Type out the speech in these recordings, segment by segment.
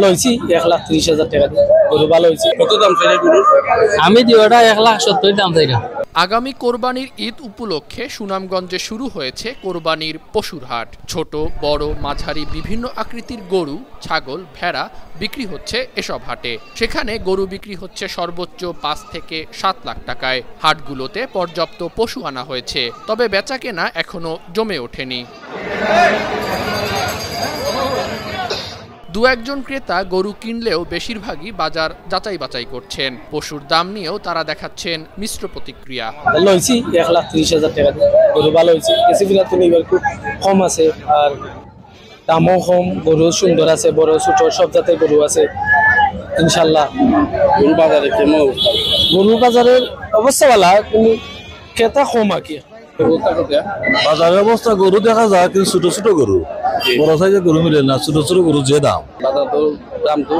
লইছি 1,30,000 টাকা দিয়ে গরু ভালো হয়েছে। কত দাম চাইলে গরু? আমি দিওটা 1,70,000 দাম চাইলাম। আগামী কোরবানির ঈদ উপলক্ষে সুনামগঞ্জে শুরু হয়েছে কোরবানির পশুর হাট। ছোট বড় মাঝারি বিভিন্ন আকৃতির গরু, ছাগল, ভেড়া বিক্রি হচ্ছে এসব হাটে। সেখানে গরু বিক্রি হচ্ছে সর্বোচ্চ 5 থেকে 7 লাখ টাকায়। হাটগুলোতে পর্যাপ্ত পশু আনা হয়েছে, তবে বেচাকেনা এখনো জমে ওঠেনি। দু একজন ক্রেতা গরু কিনলেও বেশিরভাগই বাজার যাচাই বাছাই করছেন। পশুর দাম নিয়েও তারা দেখাচ্ছেন মিশ্র প্রতিক্রিয়া। লইছি 1,30,000 টাকা দিয়ে গরু ভালো হয়েছে। কেসি ফিরা তো নিবার খুব কম আছে, আর দামও কম। গরু সুন্দর আছে, বড় ছোট সব জাতের গরু আছে ইনশাল্লাহ। গরু বাজারে কেমন? গরু বাজারের অবস্থা ভালো, কিন্তু ক্রেতা কম আর কি। বাজারের অবস্থা গরু দেখা যায়, কিন্তু ছোট ছোট গরু, বড় সাইজের গরু মিলে না। ছোট ছোট গরু যে দাম, দাম তো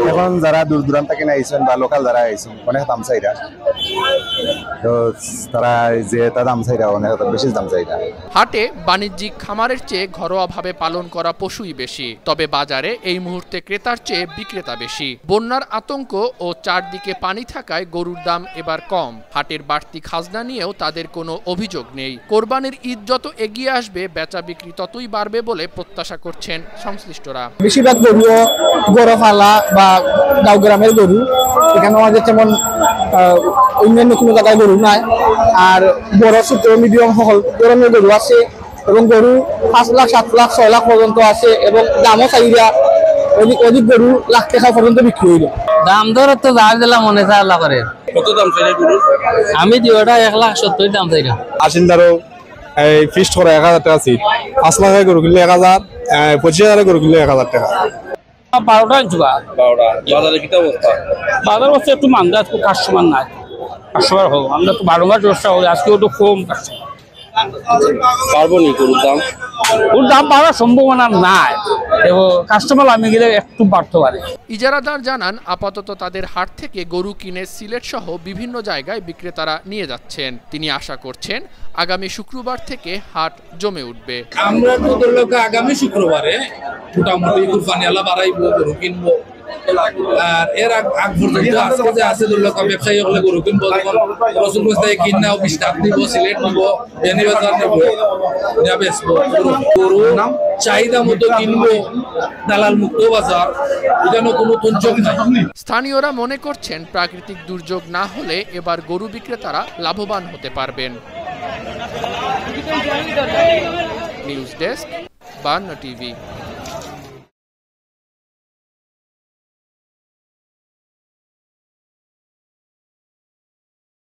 এখন যারা দূর দূরান্ত থেকে আইসেন বা লোকাল যারা আইসেন অনেক দাম চাইরা, তো তারা যে তার দাম চাইরা অনেক বেশি দাম চাইরা। হাটে বাণিজ্যিক খামারের চেয়ে ঘরোয়াভাবে পালন করা পশুই বেশি, তবে বাজারে এই মুহূর্তে ক্রেতার চেয়ে বিক্রেতা বেশি। বন্যার আতঙ্ক ও চারদিকে পানি থাকায় গরুর দাম এবার কম। হাটের বাড়তি খাজনা নিয়েও তাদের কোনো অভিযোগ নেই। কোরবানির ঈদ যত এগিয়ে আসবে বেচা বিক্রি ততই বাড়বে বলে প্রত্যাশা করছেন সংশ্লিষ্টরা। বেশিরভাগ গরু গরু ফালা বা গাঁও গ্রামের গরু, এখানে আমাদের যেমন অন্যান্য কোনো জায়গায় গরু নাই। আর বড় ছোট মিডিয়াম সকল ধরনের গরু আছে, এবং গরু 5 লাখ 7 লাখ 6 লাখ পর্যন্ত আছে, এবং দামও চাহিদা অধিক গরু লাখ টাকা পর্যন্ত বিক্রি হইল। দাম দর তো যা দিলাম মনে চায় আল্লাহ করে। কত দাম চাইলে গরু? আমি দিওটা 1,70,000 দাম চাইলাম। বাসিন্দারও এই ফিক্সড করা 1,000 টাকা সিট। 5 লাখের গরু কিনলে 1,000, 25,000 গরু কিনলে 1,000 টাকা। 12টা ইঞ্চি বাজারে কি অবস্থা? বাজার হচ্ছে একটু মান্দা, একটু কাস্টমার নাই। কাস্টমার হোক, আমরা তো 12 মাস ব্যবসা করি, আজকে একটু কম কাস্টমার। পারবো নি গরুর দাম? ওর দাম বাড়ার সম্ভাবনা নাই, এবং কাস্টমার আমি গেলে একটু বাড়তে পারে। ইজারাদার জানান, আপাতত তাদের হাট থেকে গরু কিনে সিলেট সহ বিভিন্ন জায়গায় বিক্রেতারা নিয়ে যাচ্ছেন। তিনি আশা করছেন আগামী শুক্রবার থেকে হাট জমে উঠবে। আমরা তো ধরো আগামী শুক্রবারে মোটামুটি কুরবানি আল্লাহ বাড়াইবো, গরু কিনবো। আর এর আগ পর্যন্ত আজকে যে আছে ধরো ব্যবসায়ী হলে গরু কিনবো, রসুন বস্তায় কিনা বিস্তার নিব, সিলেট নিব, বেনিবাজার নিব, বেচবো। গরু চাহিদা মতো কিনবো, দালাল মুক্ত বাজার, এখানে কোনো তঞ্চক নাই। স্থানীয়রা মনে করছেন প্রাকৃতিক দুর্যোগ না হলে এবার গরু বিক্রেতারা লাভবান হতে পারবেন। News desk, 52 TV.